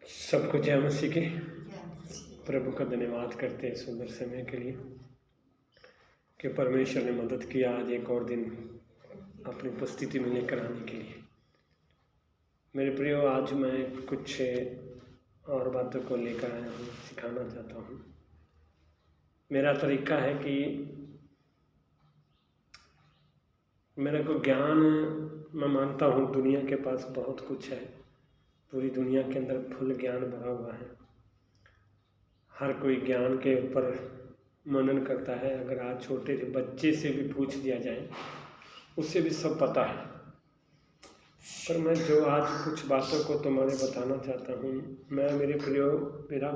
सबको जय मसीह की। प्रभु का धन्यवाद करते हैं सुंदर समय के लिए कि परमेश्वर ने मदद किया आज एक और दिन अपनी उपस्थिति में लेकर आने के लिए। मेरे प्रियो, आज मैं कुछ और बातों को लेकर आया हूँ, सिखाना चाहता हूँ। मेरा तरीका है कि मेरे को ज्ञान, मैं मानता हूँ दुनिया के पास बहुत कुछ है, पूरी दुनिया के अंदर फुल ज्ञान भरा हुआ है। हर कोई ज्ञान के ऊपर मनन करता है। अगर आज छोटे से बच्चे से भी पूछ दिया जाए, उससे भी सब पता है। पर मैं जो आज कुछ बातों को तुम्हारे बताना चाहता हूँ, मेरे प्रियो, मेरा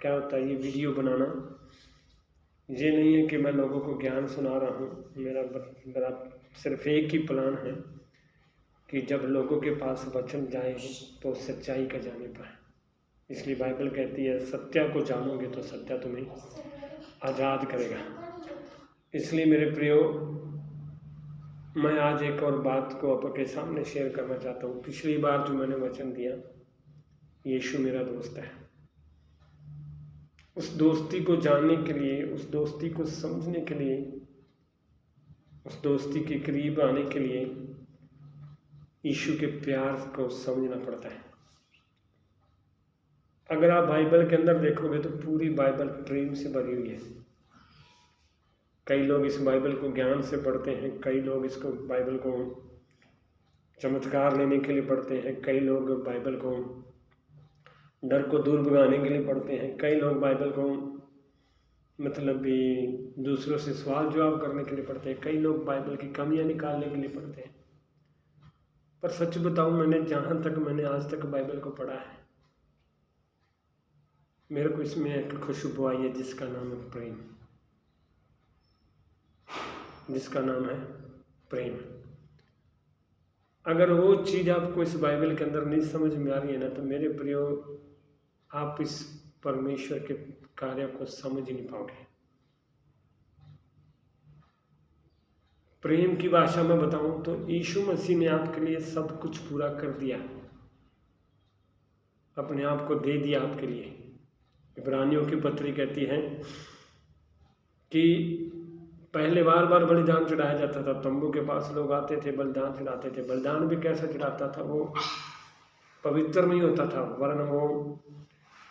क्या होता है, ये वीडियो बनाना ये नहीं है कि मैं लोगों को ज्ञान सुना रहा हूँ। मेरा सिर्फ एक ही प्लान है कि जब लोगों के पास वचन जाए तो सच्चाई का जाने पाए। इसलिए बाइबल कहती है, सत्य को जानोगे तो सत्य तुम्हें आज़ाद करेगा। इसलिए मेरे प्रियो, मैं आज एक और बात को आपके सामने शेयर करना चाहता हूँ। पिछली बार जो मैंने वचन दिया, यीशु मेरा दोस्त है। उस दोस्ती को जानने के लिए, उस दोस्ती को समझने के लिए, उस दोस्ती के करीब आने के लिए यीशु के प्यार को समझना पड़ता है। अगर आप बाइबल के अंदर देखोगे तो पूरी बाइबल प्रेम से भरी हुई है। कई लोग इस बाइबल को ज्ञान से पढ़ते हैं, कई लोग इसको बाइबल को चमत्कार लेने के लिए पढ़ते हैं, कई लोग बाइबल को डर को दूर भगाने के लिए पढ़ते हैं, कई लोग बाइबल को मतलब भी दूसरों से सवाल जवाब करने के लिए पढ़ते हैं, कई लोग बाइबल की कमियां निकालने के लिए पढ़ते हैं। पर सच बताऊं, मैंने आज तक बाइबल को पढ़ा है, मेरे को इसमें एक खुशबू आई है जिसका नाम है प्रेम, जिसका नाम है प्रेम। अगर वो चीज़ आपको इस बाइबल के अंदर नहीं समझ में आ रही है ना, तो मेरे प्रियो, आप इस परमेश्वर के कार्य को समझ ही नहीं पाओगे। प्रेम की भाषा में बताऊं तो यीशु मसीह ने आपके लिए सब कुछ पूरा कर दिया, अपने आप को दे दिया आपके लिए। इब्रानियों की पत्री कहती है कि पहले बार बार बलिदान चढ़ाया जाता था। तंबू के पास लोग आते थे, बलिदान चढ़ाते थे। बलिदान भी कैसा चढ़ाता था, वो पवित्र नहीं होता था, वरन वो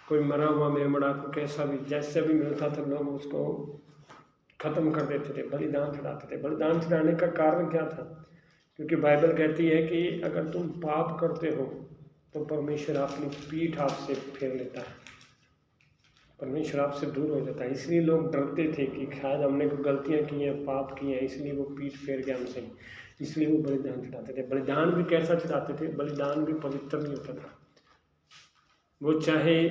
कोई मरा हुआ मेमड़ा को कैसा भी जैसे भी मिलता था, लोग उसको खत्म कर देते थे, बलिदान चढ़ाते थे। बलिदान चढ़ाने का कारण क्या था? क्योंकि बाइबल कहती है कि अगर तुम पाप करते हो तो परमेश्वर अपनी पीठ आपसे फेर लेता है, परमेश्वर आपसे दूर हो जाता है। इसलिए लोग डरते थे कि शायद हमने कोई गलतियां की हैं, पाप किए हैं, इसलिए वो पीठ फेर गया हमसे, इसलिए वो बलिदान चढ़ाते थे। बलिदान भी कैसा चढ़ाते थे? बलिदान भी पवित्र नहीं होता था। वो चाहे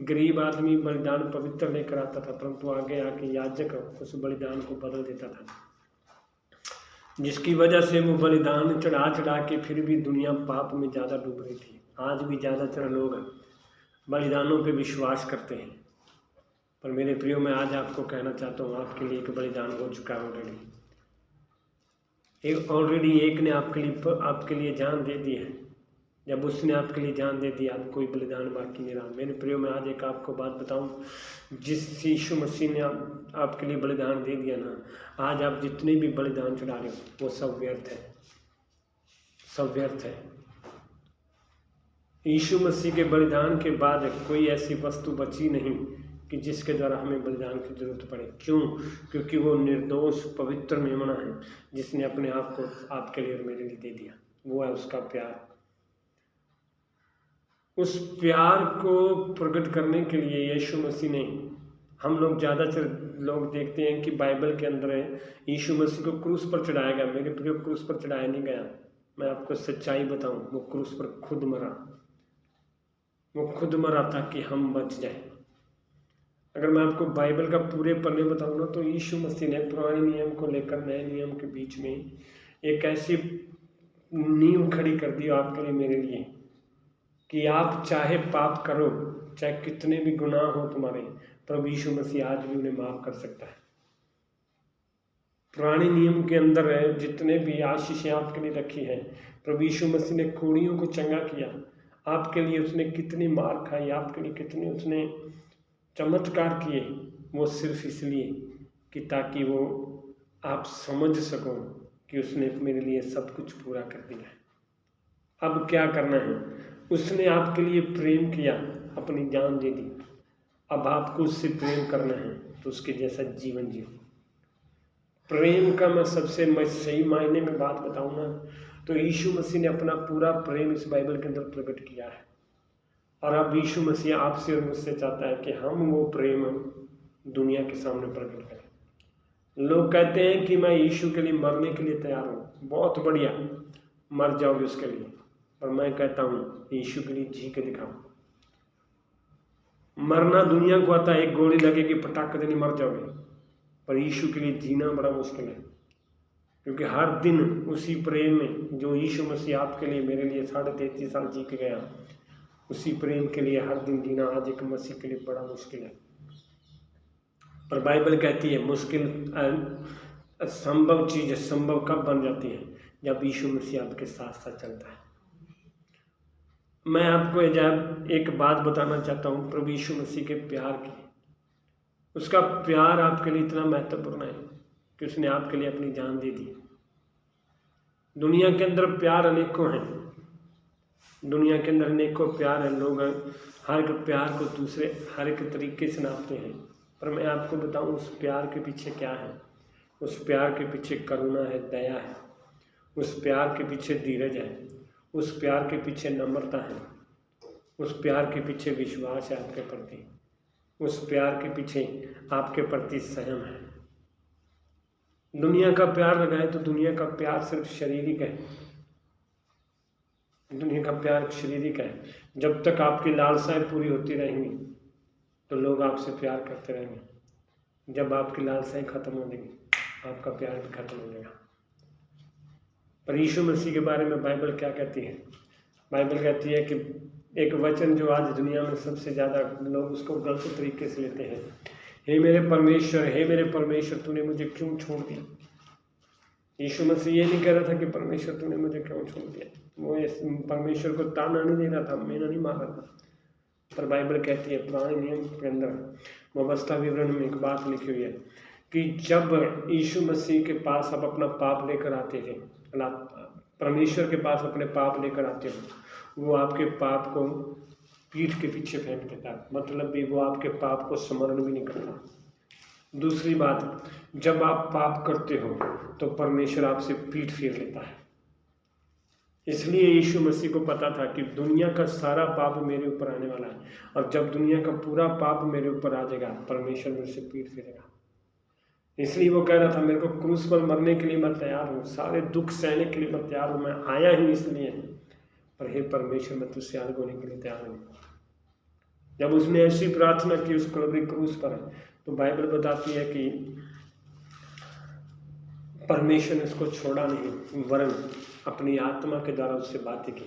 गरीब आदमी बलिदान पवित्र लेकर आता था, परंतु आगे आके याजक उस बलिदान को बदल देता था, जिसकी वजह से वो बलिदान चढ़ा के फिर भी दुनिया पाप में ज़्यादा डूब रही थी। आज भी ज़्यादातर लोग बलिदानों पे विश्वास करते हैं। पर मेरे प्रियो, मैं आज आपको कहना चाहता हूँ, आपके लिए एक बलिदान हो चुका है ऑलरेडी। एक ने आपके लिए जान दे दी है। जब उसने आपके लिए जान दे दी, आप कोई बलिदान बाकी नहीं रहा। मेरे प्रियो, मैं आज एक आपको बात बताऊं, जिस यीशु मसीह ने आपके लिए बलिदान दे दिया ना, आज आप जितने भी बलिदान चढ़ा रहे हो वो सब व्यर्थ है, सब व्यर्थ है। यीशु मसीह के बलिदान के बाद कोई ऐसी वस्तु बची नहीं कि जिसके द्वारा हमें बलिदान की जरूरत पड़े। क्यों? क्योंकि वो निर्दोष पवित्र मेमना है, जिसने अपने आप को आपके लिए और मेरे लिए दे दिया। वो है उसका प्यार। उस प्यार को प्रकट करने के लिए यीशु मसीह ने, हम लोग ज़्यादातर लोग देखते हैं कि बाइबल के अंदर है यीशु मसीह को क्रूस पर चढ़ाया गया। मेरे प्रिय, क्रूस पर चढ़ाया नहीं गया। मैं आपको सच्चाई बताऊं, वो क्रूस पर खुद मरा। वो खुद मरा ताकि हम बच जाए। अगर मैं आपको बाइबल का पूरे पन्ने बताऊं ना, तो यीशु मसीह ने पुराने नियम को लेकर नए नियम के बीच में एक ऐसी नींव खड़ी कर दी आपके लिए, मेरे लिए, कि आप चाहे पाप करो, चाहे कितने भी गुनाह हो तुम्हारे, प्रभु यीशु मसीह आज भी उन्हें माफ कर सकता है। पुराने नियम के अंदर है जितने भी आशीषें आपके लिए रखी हैं, प्रभु यीशु मसीह ने कोढ़ियों को चंगा किया, आपके लिए उसने कितनी मार खाई, आपके लिए कितने उसने चमत्कार किए, वो सिर्फ इसलिए कि ताकि वो आप समझ सको कि उसने मेरे लिए सब कुछ पूरा कर दिया है। अब क्या करना है, उसने आपके लिए प्रेम किया, अपनी जान दे दी, अब आपको उससे प्रेम करना है तो उसके जैसा जीवन जियो। प्रेम का मैं सही मायने में बात बताऊं ना, तो यीशु मसीह ने अपना पूरा प्रेम इस बाइबल के अंदर प्रकट किया है। और अब यीशु मसीह आपसे और मुझसे चाहता है कि हम वो प्रेम दुनिया के सामने प्रकट करें। लोग कहते हैं कि मैं यीशु के लिए मरने के लिए तैयार हूँ, बहुत बढ़िया, मर जाओगे उसके लिए, पर मैं कहता हूँ यीशु के लिए जी के दिखाओ। मरना दुनिया को आता है, एक गोली लगेगी पटाख देनी मर जाओगे, पर यीशु के लिए जीना बड़ा मुश्किल है, क्योंकि हर दिन उसी प्रेम में जो यीशु मसीह आपके लिए मेरे लिए 33.5 साल जी के गया, उसी प्रेम के लिए हर दिन जीना आज एक मसीह के लिए बड़ा मुश्किल है। पर बाइबल कहती है मुश्किल संभव चीज संभव कब बन जाती है, जब यीशु मसीह आपके साथ साथ चलता है। मैं आपको एक बात बताना चाहता हूँ प्रभु यीशु मसीह के प्यार की। उसका प्यार आपके लिए इतना महत्वपूर्ण है कि उसने आपके लिए अपनी जान दे दी। दुनिया के अंदर प्यार अनेकों हैं, दुनिया के अंदर अनेकों प्यार है, लोग हर एक प्यार को दूसरे हर एक तरीके से नापते हैं, पर मैं आपको बताऊं उस प्यार के पीछे क्या है। उस प्यार के पीछे करुणा है, दया है, उस प्यार के पीछे धीरज है, उस प्यार के पीछे नम्रता है, उस प्यार के पीछे विश्वास है आपके प्रति, उस प्यार के पीछे आपके प्रति संयम है। दुनिया का प्यार लगाए तो दुनिया का प्यार सिर्फ शारीरिक है, दुनिया का प्यार शारीरिक है। जब तक आपकी लालसाएं पूरी होती रहेंगी तो लोग आपसे प्यार करते रहेंगे। जब आपकी लालसाएं खत्म हो जाएंगी आपका प्यार भी खत्म हो जाएगा। पर यीशु मसीह के बारे में बाइबल क्या कहती है? बाइबल कहती है कि एक वचन जो आज दुनिया में सबसे ज़्यादा लोग उसको गलत तरीके से लेते हैं, हे मेरे परमेश्वर तूने मुझे क्यों छोड़ दिया। यीशु मसीह ये नहीं कह रहा था कि परमेश्वर तूने मुझे क्यों छोड़ दिया, वो परमेश्वर को ताना नहीं दे रहा था, मेना नहीं मार रहा था। पर बाइबल कहती है पुराने नियम के अंदर व्यवस्था विवरण में एक बात लिखी हुई है कि जब यीशु मसीह के पास आप अपना पाप लेकर आते थे, परमेश्वर के पास अपने पाप लेकर आते हो, वो आपके पाप को पीठ के पीछे फेंक देता, मतलब भी वो आपके पाप को स्मरण भी नहीं करता। दूसरी बात, जब आप पाप करते हो तो परमेश्वर आपसे पीठ फेर लेता है। इसलिए यीशु मसीह को पता था कि दुनिया का सारा पाप मेरे ऊपर आने वाला है, और जब दुनिया का पूरा पाप मेरे ऊपर आ जाएगा परमेश्वर मेरे से पीठ फेरेगा। इसलिए वो कह रहा था मेरे को क्रूस पर मरने के लिए मैं तैयार हूँ, सारे दुख सहने के लिए मैं तैयार हूँ, मैं आया ही इसलिए, पर हे परमेश्वर मैं तुझसे अलग होने के लिए तैयार हूँ। जब उसने ऐसी प्रार्थना की उस कलवरी क्रूस पर, तो बाइबल बताती है कि परमेश्वर ने उसको छोड़ा नहीं, वरन अपनी आत्मा के द्वारा उससे बातें की।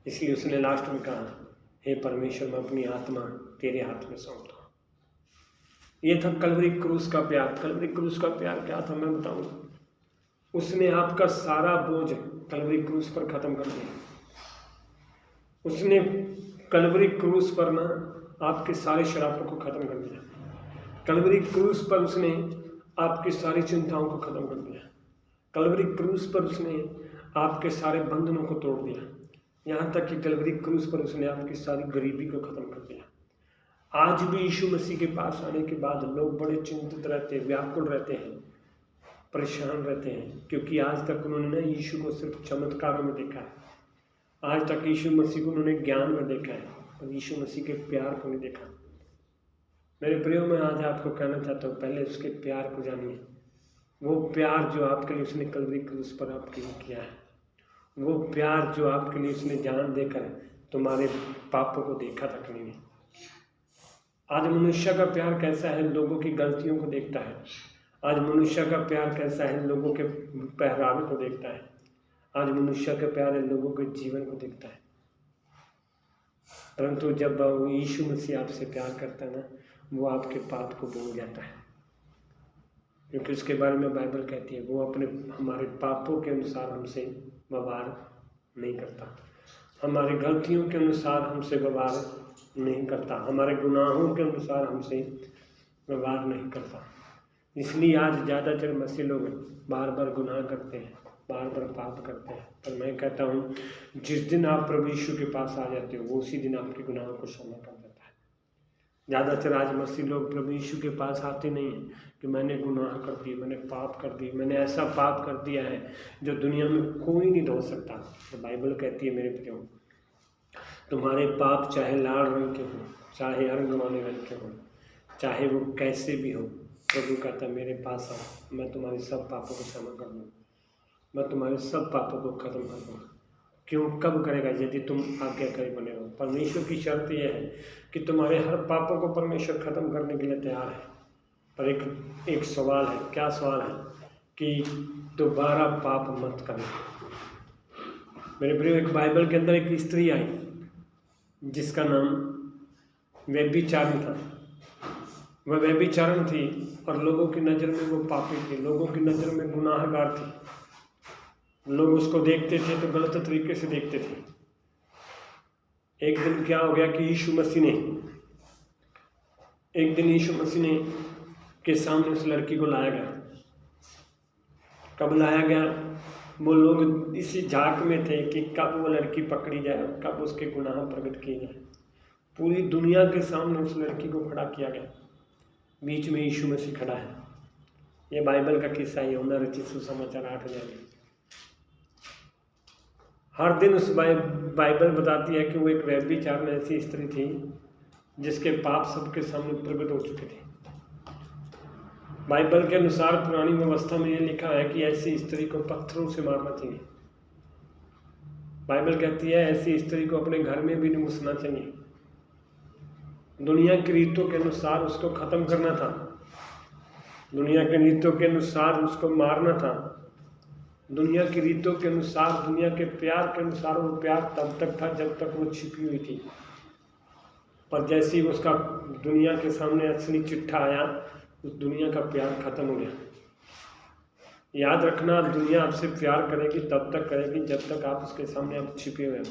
इसलिए उसने लास्ट में कहा, हे परमेश्वर मैं अपनी आत्मा तेरे हाथ में सौंपता हूँ। ये था कलवरी क्रूस का प्यार। कलवरी क्रूस का प्यार क्या था मैं बताऊँ? उसने आपका सारा बोझ कलवरी क्रूस पर खत्म कर दिया। उसने कलवरी क्रूस पर ना आपके सारे शरापों को खत्म कर दिया। कलवरी क्रूस पर उसने आपकी सारी चिंताओं को खत्म कर दिया। कलवरी क्रूस पर उसने आपके सारे बंधनों को तोड़ दिया। यहाँ तक कि कलवरी क्रूस पर उसने आपकी सारी गरीबी को खत्म कर दिया। आज भी यीशु मसीह के पास आने के बाद लोग बड़े चिंतित रहते हैं, व्याकुल रहते हैं, परेशान रहते हैं, क्योंकि आज तक उन्होंने ना यीशु को सिर्फ चमत्कारों में देखा है। आज तक यीशु मसीह को उन्होंने ज्ञान में देखा है, पर यीशु मसीह के प्यार को नहीं देखा। मेरे प्रियो, मैं आज आपको कहना चाहता हूँ, पहले उसके प्यार को जानिए। वो प्यार जो आपके लिए उसने कलवरी क्रूस पर आपके लिए किया है, वो प्यार जो आपके लिए उसने जान देकर तुम्हारे पापों को देखा तक नहीं है। आज मनुष्य का प्यार कैसा है? लोगों की गलतियों को देखता है। आज मनुष्य का प्यार कैसा है? लोगों के पहरावे को देखता है। आज मनुष्य का प्यार है लोगों के जीवन को देखता है। परंतु जब यीशु मसीह आपसे प्यार करता है ना, वो आपके पाप को भूल जाता है, क्योंकि उसके बारे में बाइबल कहती है वो अपने हमारे पापों के अनुसार हमसे व्यवहार नहीं करता। हमारी गलतियों के अनुसार हमसे व्यवहार नहीं करता, हमारे गुनाहों के अनुसार हमसे व्यवहार नहीं करता। इसलिए आज ज़्यादातर मसीह लोग बार बार गुनाह करते हैं, बार बार पाप करते हैं। पर मैं कहता हूँ जिस दिन आप प्रभु यीशु के पास आ जाते हो वो उसी दिन आपके गुनाहों को क्षमा कर देता है। ज़्यादातर आज मसीह लोग प्रभु यीशु के पास आते नहीं हैं कि मैंने गुनाह कर दिए, मैंने पाप कर दिए, मैंने ऐसा पाप कर दिया है जो दुनिया में कोई नहीं धो सकता। तो बाइबल कहती है मेरे प्रियो, तुम्हारे पाप चाहे लाल रंग के हो, चाहे रंगवाले रंग के हो, चाहे वो कैसे भी हो, प्रभु कहता मेरे पास आओ, मैं तुम्हारे सब पापों को क्षमा कर दूँ, मैं तुम्हारे सब पापों को खत्म कर दूँगा। क्यों? कब करेगा? यदि तुम आज्ञाकारी बने हो। परमेश्वर की शर्त यह है कि तुम्हारे हर पापों को परमेश्वर खत्म करने के लिए तैयार है। पर एक सवाल है। क्या सवाल है? कि दोबारा पाप मत करना। मेरे प्रिय, एक बाइबल के अंदर एक स्त्री आई जिसका नाम व्यभिचारिणी था। वह व्यभिचारण थी और लोगों की नज़र में वो पापी थी, लोगों की नज़र में गुनाहगार थी। लोग उसको देखते थे तो गलत तरीके से देखते थे। एक दिन क्या हो गया कि यीशु मसीह ने के सामने उस लड़की को लाया गया। कब लाया गया? वो लोग इसी झाक में थे कि कब वो लड़की पकड़ी जाए, कब उसके गुनाह प्रकट किए जाए। पूरी दुनिया के सामने उस लड़की को खड़ा किया गया। बीच में यीशु मसीह खड़ा है। ये बाइबल का किस्सा है, यूहन्ना रचित सुसमाचार 8 अध्याय। हर दिन उस बाइबल बताती है कि वो एक व्यभिचारिणी ऐसी स्त्री थी जिसके पाप सबके सामने प्रकट हो चुके थे। बाइबल के अनुसार पुरानी व्यवस्था में ये लिखा है कि ऐसी स्त्री को पत्थरों से मारना चाहिए। बाइबल कहती है ऐसी स्त्री को अपने घर में भी नहीं घुसना चाहिए। दुनिया की रीतों के अनुसार उसको खत्म करना था, दुनिया के रीतों के अनुसार उसको मारना था, दुनिया की रीतों के अनुसार, दुनिया के प्यार के अनुसार वो प्यार तब तक था जब तक वो छिपी हुई थी। पर जैसे ही उसका दुनिया के सामने असली चिट्ठा आया, उस दुनिया का प्यार खत्म हो गया। याद रखना, दुनिया आपसे प्यार करेगी तब तक करेगी जब तक आप उसके सामने आप छिपे हुए हो।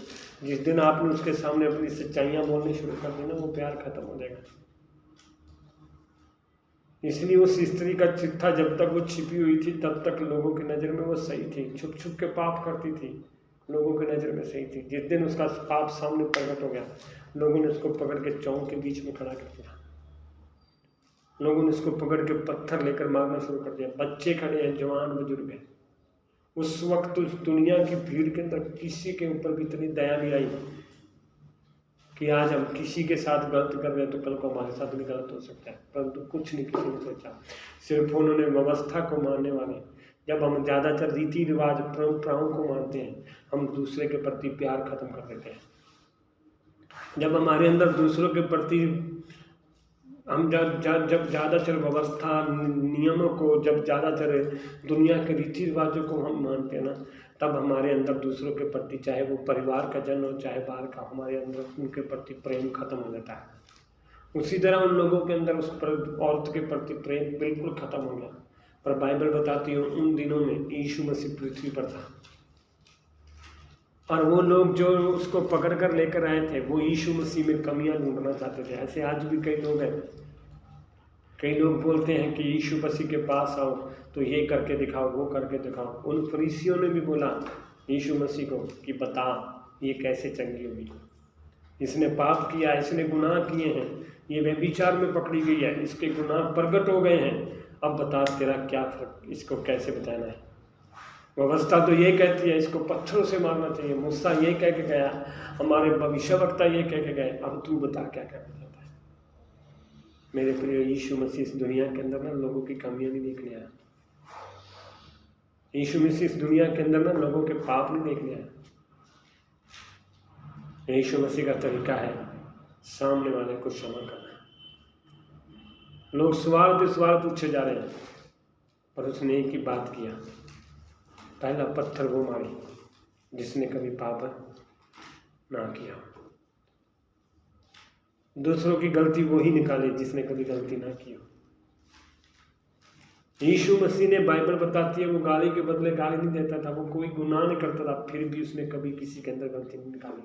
जिस दिन आपने उसके सामने अपनी सच्चाइयाँ बोलनी शुरू कर दी ना, वो प्यार खत्म हो जाएगा। इसलिए उस स्त्री का चिट्ठा जब तक वो छिपी हुई थी तब तक लोगों की नज़र में वो सही थी, छुप छुप के पाप करती थी, लोगों की नज़र में सही थी। जिस दिन उसका पाप सामने प्रकट हो गया, लोगों ने उसको पकड़ के चौक के बीच में खड़ा कर दिया। लोगों ने उसको पकड़ के पत्थर लेकर मारना शुरू कर दिया। बच्चे खड़े हैं, जवान बुजुर्ग हैं। उस वक्त उस दुनिया की भीड़ के अंदर किसी के ऊपर भी इतनी दया नहीं आई कि आज हम किसी के साथ गलत कर रहे हैं तो कल को हमारे साथ भी गलत हो सकता है। परंतु कुछ नहीं किसी ने सोचा। सिर्फ उन्होंने व्यवस्था को मानने वाले, जब हम ज़्यादातर रीति रिवाज परंपराओं को मानते हैं, हम दूसरे के प्रति प्यार खत्म कर देते हैं। जब हमारे अंदर दूसरों के प्रति हम जब ज़्यादातर व्यवस्था नियमों को, जब ज़्यादातर दुनिया के रीति रिवाजों को हम मानते हैं ना, तब हमारे अंदर दूसरों के प्रति, चाहे वो परिवार का जन हो चाहे बाहर का, हमारे अंदर उनके प्रति प्रेम खत्म हो जाता है। उसी तरह उन लोगों के अंदर उस औरत के प्रति प्रेम बिल्कुल खत्म हो गया। पर बाइबल बताती है उन दिनों में यीशु मसीह पृथ्वी पर था और वो लोग जो उसको पकड़ कर लेकर आए थे वो यीशु मसीह में कमियां ढूंढना चाहते थे। ऐसे आज भी कई लोग हैं। कई लोग बोलते हैं कि यीशु मसीह के पास आओ तो ये करके दिखाओ, वो करके दिखाओ। उन फरीसियों ने भी बोला यीशु मसीह को कि बता ये कैसे चंगी होगी, इसने पाप किया, इसने गुनाह किए हैं, ये व्यभिचार में पकड़ी गई है, इसके गुनाह प्रकट हो गए हैं, अब बता तेरा क्या फर्क, इसको कैसे बचाना है। व्यवस्था तो ये कहती है इसको पत्थरों से मारना चाहिए, मूसा ये कह के गया, हमारे भविष्यवक्ता ये कह के गए, अब तू बता क्या करना चाहता है। मेरे प्रिय, यीशु मसीह इस दुनिया के अंदर ना लोगों की कमियां नहीं देखने आया। यीशु मसीह इस दुनिया के अंदर ना लोगों के पाप नहीं देखने आया। यीशु मसीह का तरीका है सामने वाले को क्षमा करना। लोग सवाल पूछे जा रहे हैं, पर उसने एक ही बात किया, पहला पत्थर वो मारी जिसने कभी पाप ना किया। दूसरों की गलती वो ही निकाले जिसने कभी गलती ना की हो। यीशु मसीह ने, बाइबल बताती है, वो गाली के बदले गाली नहीं देता था, वो कोई गुनाह नहीं करता था, फिर भी उसने कभी किसी के अंदर गलती नहीं निकाली।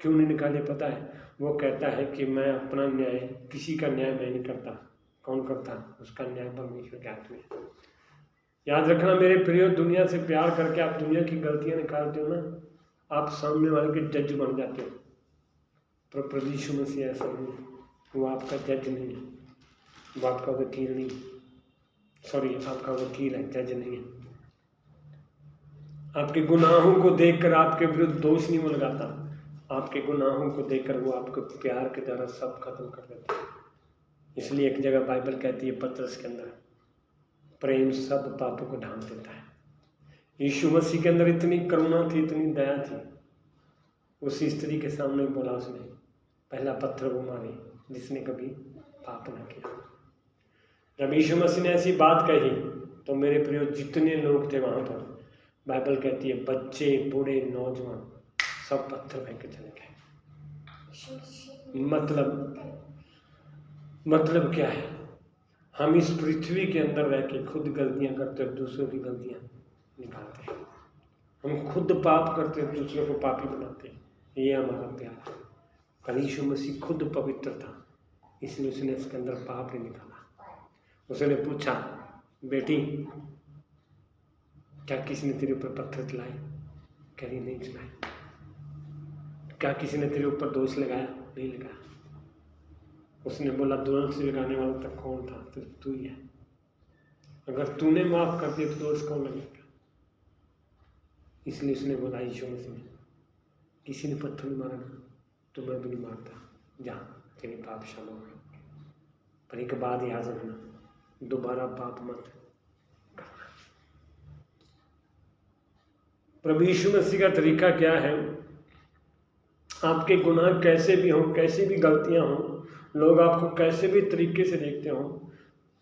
क्यों नहीं निकाले पता है? वो कहता है कि मैं अपना न्याय, किसी का न्याय मैं नहीं करता। कौन करता? उसका न्याय परमेश्वर के हाथ में है। याद रखना मेरे प्रियो, दुनिया से प्यार करके आप दुनिया की गलतियां निकालते हो ना, आप सामने वाले के जज बन जाते हो। पर प्रभु यीशु मसीह ऐसा नहीं, वो आपका जज नहीं है, वो आपका वकील नहीं, सॉरी आपका वकील है, जज नहीं है। आपके गुनाहों को देखकर आपके विरुद्ध दोष नहीं लगाता, आपके गुनाहों को देखकर वो आपको प्यार के द्वारा सब खत्म कर देता है। इसलिए एक जगह बाइबल कहती है पतरस के अंदर, प्रेम सब पापों को ढांक देता है। यीशु मसीह के अंदर इतनी करुणा थी, इतनी दया थी। उसी स्त्री के सामने बोला उसने, पहला पत्थर वो मारे जिसने कभी पाप न किया। जब यीशु मसीह ने ऐसी बात कही तो मेरे प्रियो जितने लोग थे वहां पर, बाइबल कहती है बच्चे, बूढ़े, नौजवान सब पत्थर फेंक के चले गए। मतलब क्या है? हम इस पृथ्वी के अंदर रह के खुद गलतियां करते और दूसरों की गलतियां निकालते हैं। हम खुद पाप करते और दूसरों को पापी बनाते हैं। ये हमारा प्यार है। पर यीशु मसीह खुद पवित्र था, इसलिए उसने इसके अंदर पाप नहीं निकाला। उसने पूछा, बेटी क्या किसी ने तेरे ऊपर पत्थर चलाए? कह रही नहीं चलाए। क्या किसी ने तेरे ऊपर दोष लगाया? नहीं लगाया। उसने बोला दोष लगाने वाला तक कौन था? तो तू ही है। अगर तूने माफ कर दिया तो दोष कौन लगेगा? इसलिए उसने बोला यीशु मसीह ने, किसी ने पत्थर नहीं मारा ना तो मैं भी नहीं मारता, जा तेरे पाप क्षमा हो गए। पर एक बात याद रखना, दोबारा पाप मत करना। प्रभु यीशु मसीह का तरीका क्या है? आपके गुनाह कैसे भी हों, कैसी भी गलतियां हों, लोग आपको कैसे भी तरीके से देखते हों,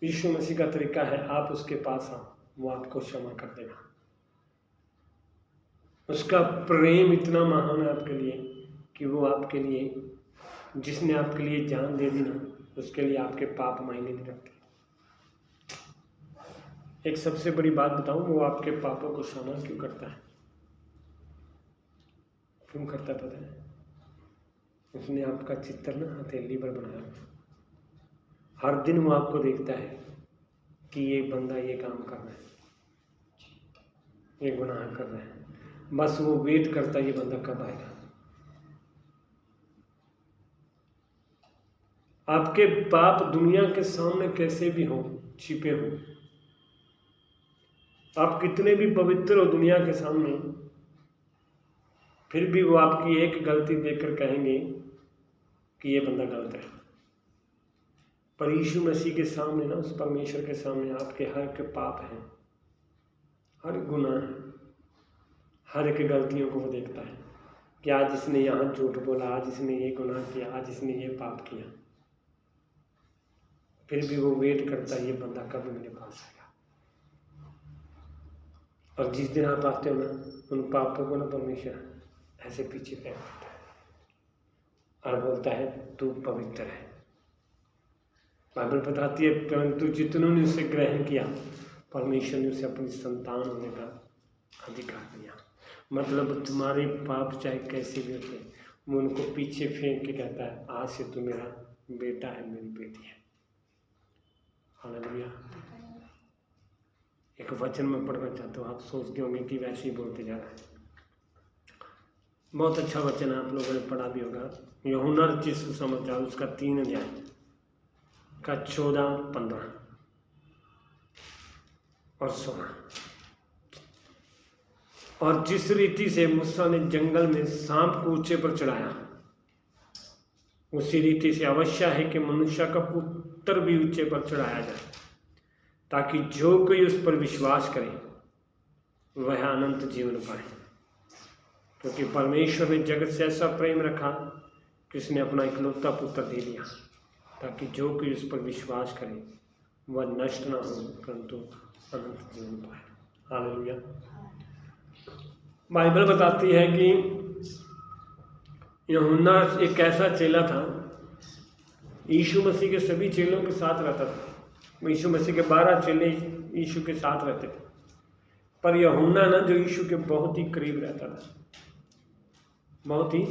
यीशु मसीह का तरीका है आप उसके पास आओ, वो आपको क्षमा कर देगा। उसका प्रेम इतना महान है आपके लिए कि वो आपके लिए, जिसने आपके लिए जान दे दी ना, उसके लिए आपके पाप मायने नहीं रखते। एक सबसे बड़ी बात बताऊं, वो आपके पापों को क्षमा क्यों करता है? क्यों करता पता है? उसने आपका चित्र ना हथेली पर बनाया। हर दिन वो आपको देखता है कि ये बंदा ये काम कर रहा है, ये गुनाह कर रहा है। बस वो वेट करता है ये बंदा कब आएगा। आपके पाप दुनिया के सामने कैसे भी हो, छिपे हो, आप कितने भी पवित्र हो दुनिया के सामने, फिर भी वो आपकी एक गलती देखकर कहेंगे कि ये बंदा गलत है। पर यीशु मसीह के सामने ना, उस परमेश्वर के सामने आपके हर के पाप हैं, हर गुनाह है, हर एक गलतियों को वो देखता है कि आज इसने यहाँ झूठ बोला, आज इसने ये गुनाह किया, आज इसने ये पाप किया। फिर भी वो वेट करता है ये बंदा कब मेरे पास आएगा। और जिस दिन आप आते हो ना, उन पापों को ना परमेश्वर ऐसे पीछे फेंक देता है और बोलता है तू पवित्र है। बाइबल बताती है परंतु जितनों ने उसे ग्रहण किया, परमेश्वर ने उसे अपनी संतान होने का अधिकार दिया। मतलब तुम्हारे पाप चाहे कैसे भी होते, वो उनको पीछे फेंक के कहता है आज से तू मेरा बेटा है, मेरी बेटी है। हालेलुया। एक वचन में पढ़ना चाहता हूँ, आप सोचते होंगे कि वैसे ही बोलते जा रहा है। बहुत अच्छा वचन है, आप लोगों ने पढ़ा भी होगा। यूहन्ना रचित सुसमाचार उसका 3 अध्याय का 14, 15 और 16। और जिस रीति से मूसा ने जंगल में सांप को ऊंचे पर चढ़ाया, उसी रीति से अवश्य है कि मनुष्य का पुत्र भी ऊंचे पर चढ़ाया जाए, ताकि जो कोई उस पर विश्वास करे वह अनंत जीवन पाए। क्योंकि परमेश्वर ने जगत से ऐसा प्रेम रखा कि उसने अपना इकलौता पुत्र दे दिया, ताकि जो कोई उस पर विश्वास करे वह नष्ट ना हो परंतु अनंत जीवन पाए। हालेलुया। बाइबल बताती है कि यूहन्ना एक ऐसा चेला था, यीशु मसीह के सभी चेलों के साथ रहता था। यीशु मसीह के 12 चेले यीशु के साथ रहते थे, पर यूहन्ना ना जो यीशु के बहुत ही करीब रहता था, बहुत ही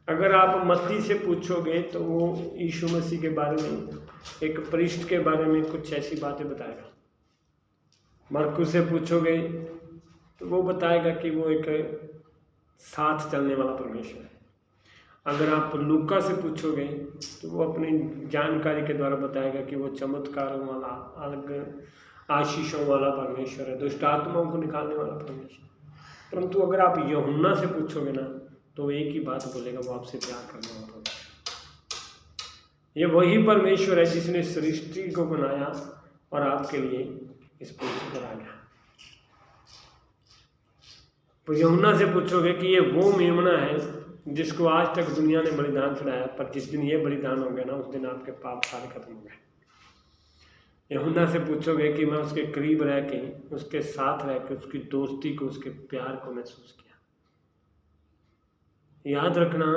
अगर आप मत्ती से पूछोगे तो वो यीशु मसीह के बारे में, एक पृष्ठ के बारे में कुछ ऐसी बातें बताएगा। मरकुस से पूछोगे तो वो बताएगा कि वो एक साथ चलने वाला परमेश्वर है। अगर आप लूका से पूछोगे तो वो अपनी जानकारी के द्वारा बताएगा कि वो चमत्कारों वाला, अलग आशीषों वाला परमेश्वर है, दुष्ट आत्माओं को निकालने वाला परमेश्वर। परंतु अगर आप यूहन्ना से पूछोगे ना तो एक ही बात बोलेगा, वो आपसे प्यार करने वाला परमेश्वर। ये वही परमेश्वर है जिसने सृष्टि को बनाया और आपके लिए इस पृथ्वी पर आ गया। तो यूहन्ना से पूछोगे कि ये वो मेमना है जिसको आज तक दुनिया ने बलिदान चढ़ाया, पर जिस दिन ये बलिदान हो गया ना उस दिन आपके पाप सारे खत्म हो गए। यूहन्ना से पूछोगे कि मैं उसके करीब रह के, उसके साथ रह के उसकी दोस्ती को, उसके प्यार को महसूस किया। याद रखना,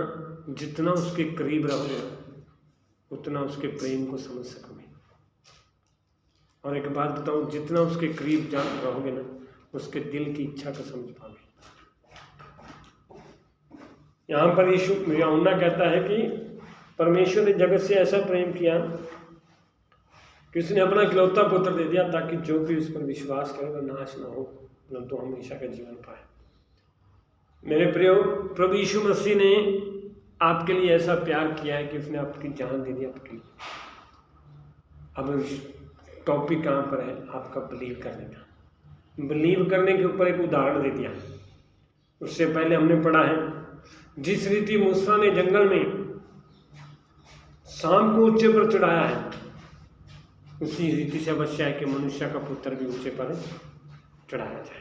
जितना उसके करीब रहोगे उतना उसके प्रेम को समझ सकोगे। और एक बात बताऊं, जितना उसके करीब रहोगे ना उसके दिल की इच्छा को समझ पाओगे। यहाँ पर यीशु यूहन्ना कहता है कि परमेश्वर ने जगत से ऐसा प्रेम किया कि उसने अपना इकलौता पुत्र दे दिया ताकि जो भी उस पर विश्वास करे वह नाश ना हो परंतु हमेशा का जीवन पाए। मेरे प्रियो, प्रभु यीशु मसीह ने आपके लिए ऐसा प्यार किया है कि उसने आपकी जान दे दी आपके लिए। अब टॉपिक कहाँ पर है? आपका बिलीव करने का। बिलीव करने के ऊपर एक उदाहरण दे दिया। उससे पहले हमने पढ़ा है, जिस रीति मूसा ने जंगल में सांप को ऊंचे पर चढ़ाया है, उसी रीति से अवश्य है कि मनुष्य का पुत्र भी ऊंचे पर चढ़ाया जाए।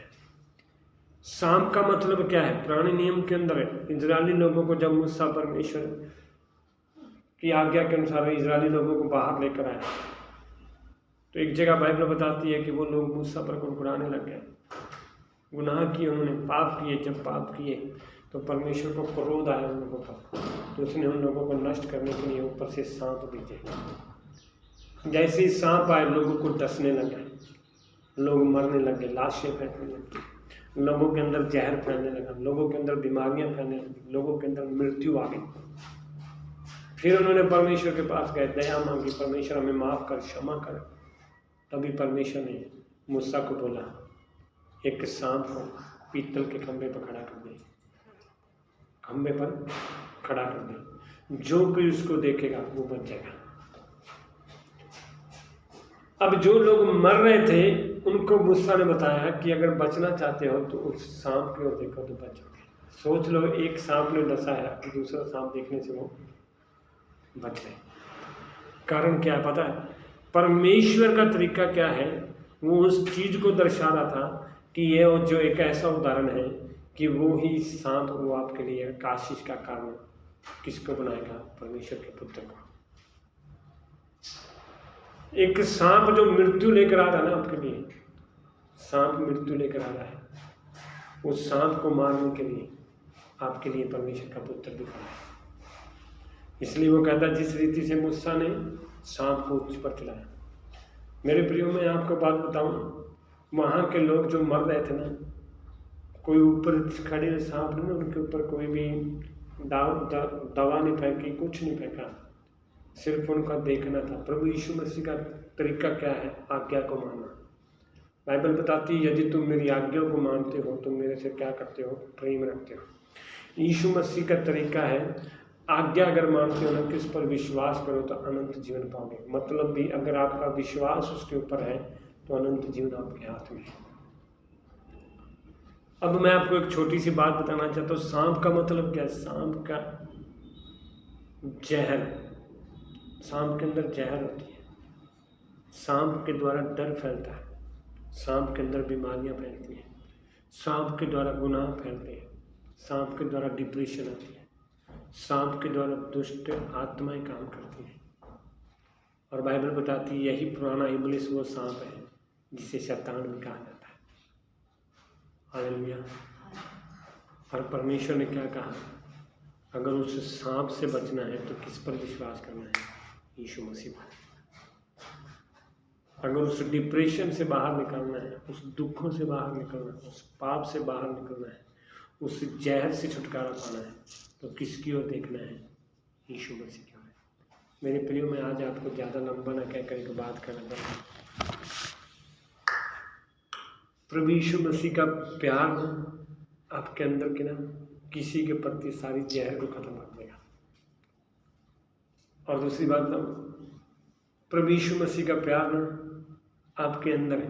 सांप का मतलब क्या है? पुराने नियम के अंदर इजरायली लोगों को जब मूसा परमेश्वर की आज्ञा के अनुसार इजरायली लोगों को बाहर लेकर आए तो एक जगह बाइबल बताती है कि वो लोग मूसा पर गुड़गुड़ाने लग गए, गुनाह किए, उन्होंने पाप किए। जब पाप किए तो परमेश्वर को क्रोध आया उन लोगों पर, तो उसने उन लोगों को नष्ट करने के लिए ऊपर से सांप भेजे। जैसे ही सांप आए लोगों को डसने लगे, लोग मरने लगे, लाशें फेंकने लगी, लोगों के अंदर जहर फैलने लगा, लोगों के अंदर बीमारियां फैलने लगी, लोगों के अंदर मृत्यु आ गई। फिर उन्होंने परमेश्वर के पास गए, दया मांगी, परमेश्वर हमें माफ कर, क्षमा कर। तभी परमेश्वर ने मूसा को बोला, एक सांप को पीतल के खंभे पर खड़ा कर दे, खंभे पर खड़ा कर दे, जो कोई उसको देखेगा वो बच जाएगा। अब जो लोग मर रहे थे उनको मूसा ने बताया कि अगर बचना चाहते हो तो उस सांप की ओर देखो तो बचोगे। सोच लो, एक सांप ने डसा है कि दूसरा सांप देखने से वो बच गए। कारण क्या है पता है? परमेश्वर का तरीका क्या है? वो उस चीज को दर्शा रहा था कि ये जो एक ऐसा उदाहरण है कि वो ही सांप वो आपके लिए आशीष का कारण किसको बनाएगा? परमेश्वर के पुत्र को। एक सांप जो मृत्यु लेकर आ रहा है ना आपके लिए, सांप मृत्यु लेकर आ रहा है, उस सांप को मारने के लिए आपके लिए परमेश्वर का पुत्र दिखा है। इसलिए वो कहता है, जिस रीति से मूसा ने सांप को उच्च पर चढ़ाया। मेरे प्रियो, मैं आपको बात बताऊं, वहां के लोग जो मर रहे थे ना, कोई ऊपर खड़े सांप ने उनके ऊपर कोई भी दवा नहीं फेंकी, कुछ नहीं फेंका, सिर्फ उनका देखना था। प्रभु यीशु मसीह का तरीका क्या है? आज्ञा को मानना। बाइबल बताती है, यदि तुम मेरी आज्ञा को मानते हो तो मेरे से क्या करते हो? प्रेम रखते हो। यीशु मसीह का तरीका है, आज्ञा अगर मानते हो ना, किस पर विश्वास करो तो अनंत जीवन पाओगे। मतलब भी अगर आपका विश्वास उसके ऊपर है तो अनंत जीवन आपके हाथ में है। अब मैं आपको एक छोटी सी बात बताना चाहता हूँ। सांप का मतलब क्या है? सांप का जहर, सांप के अंदर जहर होती है, सांप के द्वारा डर फैलता है, सांप के अंदर बीमारियां फैलती हैं, सांप के द्वारा गुनाह फैलते हैं, सांप के द्वारा डिप्रेशन आती है, सांप के द्वारा दुष्ट आत्माएं काम करती हैं। और बाइबल बताती है यही पुराना इब्लिस वो सांप है जिसे शैतान भी कहा जाता है। हालेलुया। और परमेश्वर ने क्या कहा? अगर उस सांप से बचना है तो किस पर विश्वास करना है? यीशु मसीह पर। अगर उस डिप्रेशन से बाहर निकलना है, उस दुखों से बाहर निकलना है, उस पाप से बाहर निकलना है, उस जहर से छुटकारा पाना है तो किसकी ओर देखना है? यीशु मसीह की ओर। मेरे प्रियो, मैं आज आपको ज़्यादा लंबा ना कहकर एक बात करना चाहता हूँ। प्रभु यीशु मसीह का प्यार आपके अंदर के ना किसी के प्रति सारी जहर को खत्म कर देगा। और दूसरी बात ना, प्रभु यीशु मसीह का प्यार ना आपके अंदर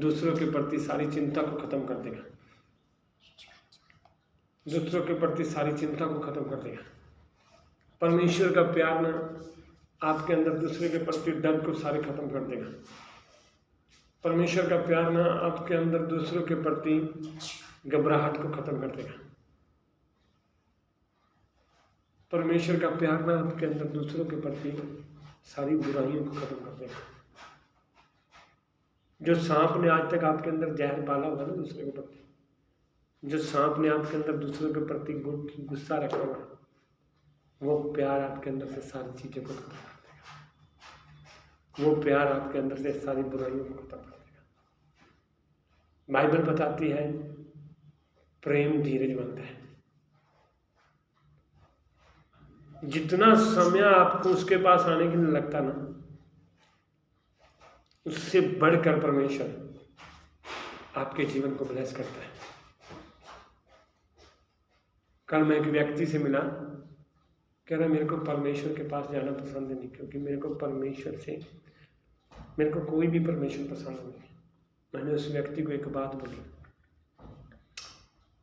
दूसरों के प्रति सारी चिंता को खत्म कर देगा। दूसरों के प्रति सारी चिंता को खत्म कर देगा। परमेश्वर का प्यार ना आपके अंदर दूसरे के प्रति डर को सारे खत्म कर देगा। परमेश्वर का प्यार ना आपके अंदर दूसरों के प्रति घबराहट को खत्म कर देगा। परमेश्वर का प्यार ना आपके अंदर दूसरों के प्रति सारी बुराइयों को खत्म कर देगा। जो सांप ने आज तक आपके अंदर जहर पाला हुआ ना दूसरे के प्रति, जो सांप ने आपके अंदर दूसरों के प्रति गुस्सा रखा हुआ, वो प्यार आपके अंदर से सारी चीज़ों को खत्म कर देगा। वो प्यार आपके अंदर से सारी बुराइयों को खत्म कर देगा। बाइबल बताती है प्रेम धीरजवंत है। जितना समय आपको उसके पास आने के लिए लगता ना, उससे बढ़कर परमेश्वर आपके जीवन को ब्लेस करता है। कल मैं एक व्यक्ति से मिला, कह रहा मेरे को परमेश्वर के पास जाना पसंद नहीं, क्योंकि मेरे को कोई भी परमेश्वर पसंद नहीं। मैंने उस व्यक्ति को एक बात बोली,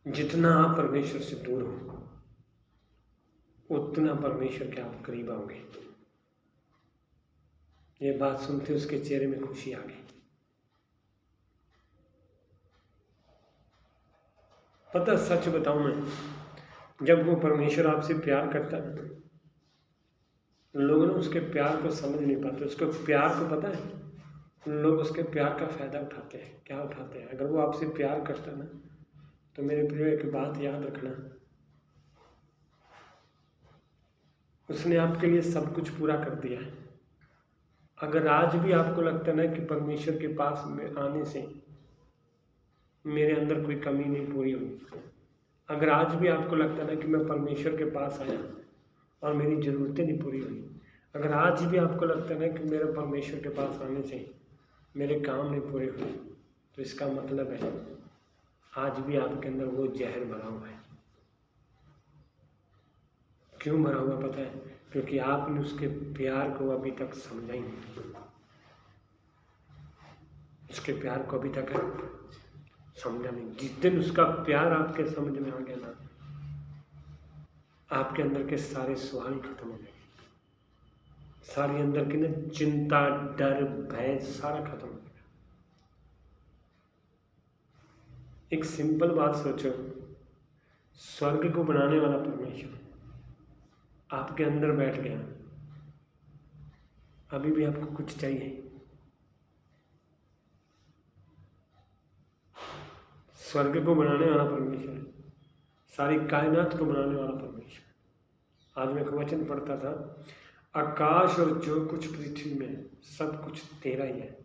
जितना आप परमेश्वर से दूर हो उतना परमेश्वर के आप करीब आओगे। ये बात सुनते उसके चेहरे में खुशी आ गई। पता सच बताऊं मैं, जब वो परमेश्वर आपसे प्यार करता है, लोग ना उसके प्यार को समझ नहीं पाते। उसके प्यार को पता है, लोग उसके प्यार का फायदा उठाते हैं। क्या उठाते हैं? अगर वो आपसे प्यार करता ना, तो मेरे प्रिय एक बात याद रखना, उसने आपके लिए सब कुछ पूरा कर दिया है। अगर आज भी आपको लगता है ना कि परमेश्वर के पास में आने से मेरे अंदर कोई कमी नहीं पूरी हुई, अगर आज भी आपको लगता है ना कि मैं परमेश्वर के पास आया और मेरी ज़रूरतें नहीं पूरी हुई, अगर आज भी आपको लगता है ना कि मेरे परमेश्वर के पास आने से मेरे काम नहीं पूरे हुए, तो इसका मतलब है आज भी आपके अंदर वो जहर भरा हुआ है। क्यों भरा हुआ पता है? क्योंकि आपने उसके प्यार को अभी तक समझा ही नहीं। उसके प्यार को अभी तक समझा नहीं। जिस दिन उसका प्यार आपके समझ में आ गया ना, आपके अंदर के सारे सवाल ही खत्म हो गए। सारी अंदर की ना चिंता, डर, भय सारा खत्म हो गया। एक सिंपल बात सोचो, स्वर्ग को बनाने वाला परमेश्वर आपके अंदर बैठ गया, अभी भी आपको कुछ चाहिए? स्वर्ग को बनाने वाला परमेश्वर, सारी कायनात को बनाने वाला परमेश्वर। आज मैं एक वचन पढ़ता था, आकाश और जो कुछ पृथ्वी में सब कुछ तेरा ही है।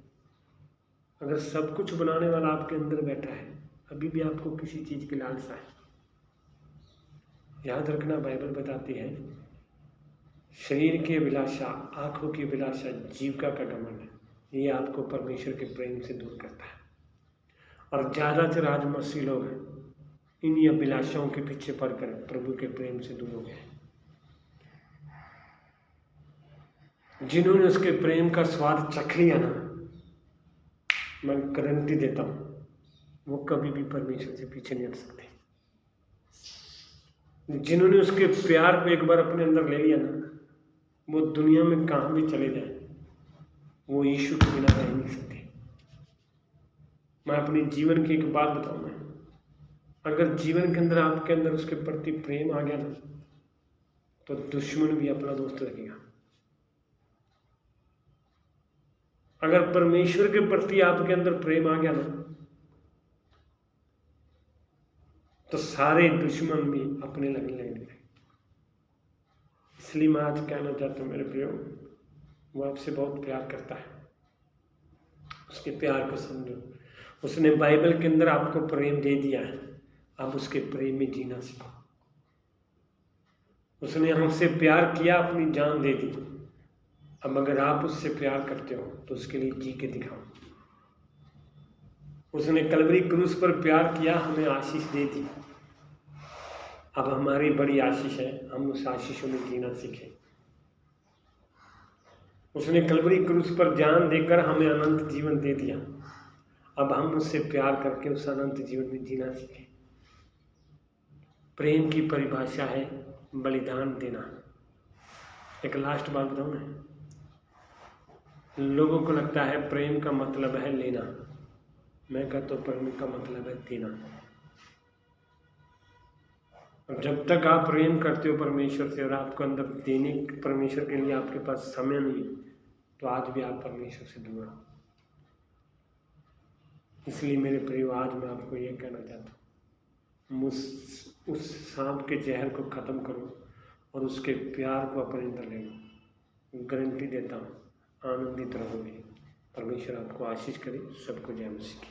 अगर सब कुछ बनाने वाला आपके अंदर बैठा है, अभी भी आपको किसी चीज़ की लालसा है? याद रखना, बाइबल बताती है शरीर की अभिलाषा, आंखों की अभिलाषा, जीविका का घमंड, ये आपको परमेश्वर के प्रेम से दूर करता है। और ज़्यादातर आज मसीह लोग इन्हीं अभिलाषाओं के पीछे पड़कर प्रभु के प्रेम से दूर हो गए। जिन्होंने उसके प्रेम का स्वाद चख लिया ना, मैं गारंटी देता हूँ वो कभी भी परमेश्वर से पीछे नहीं हट सकते। जिन्होंने उसके प्यार को एक बार अपने अंदर ले लिया ना, वो दुनिया में कहाँ भी चले जाए, वो यीशु के बिना रह नहीं सकते। मैं अपने जीवन की एक बात बताऊँ, अगर जीवन के अंदर आपके अंदर उसके प्रति प्रेम आ गया ना, तो दुश्मन भी अपना दोस्त लगेगा। अगर परमेश्वर के प्रति आपके अंदर प्रेम आ गया ना, तो सारे दुश्मन भी अपने लगने लगेंगे। इसलिए मैं आज कहना चाहता हूँ मेरे प्रियो, वो आपसे बहुत प्यार करता है। उसके प्यार को समझो। उसने बाइबल के अंदर आपको प्रेम दे दिया है, आप उसके प्रेम में जीना सीखो। उसने हमसे प्यार किया, अपनी जान दे दी। अब अगर आप उससे प्यार करते हो तो उसके लिए जी के दिखाओ। उसने कलवरी क्रूस पर प्यार किया, हमें आशीष दे दी। अब हमारी बड़ी आशीष है, हम उस आशीषों में जीना सीखें। उसने कलवरी क्रूस पर जान देकर हमें अनंत जीवन दे दिया। अब हम उससे प्यार करके उस अनंत जीवन में जीना सीखें। प्रेम की परिभाषा है बलिदान देना। एक लास्ट बात बताऊं ना, लोगों को लगता है प्रेम का मतलब है लेना। मैं कहता हूं प्रेम का मतलब है देना। जब तक आप प्रेम करते हो परमेश्वर से और आपको अंदर देने परमेश्वर के लिए आपके पास समय नहीं, तो आज भी आप परमेश्वर से दूर हो। इसलिए मेरे प्रिय, आज मैं आपको ये कहना चाहता हूँ, उस सांप के जहर को ख़त्म करो और उसके प्यार को अपने अंदर ले लो। गारंटी देता हूँ आनंदित रहोगे। परमेश्वर आपको आशीष करे। सबको जय मसीह की।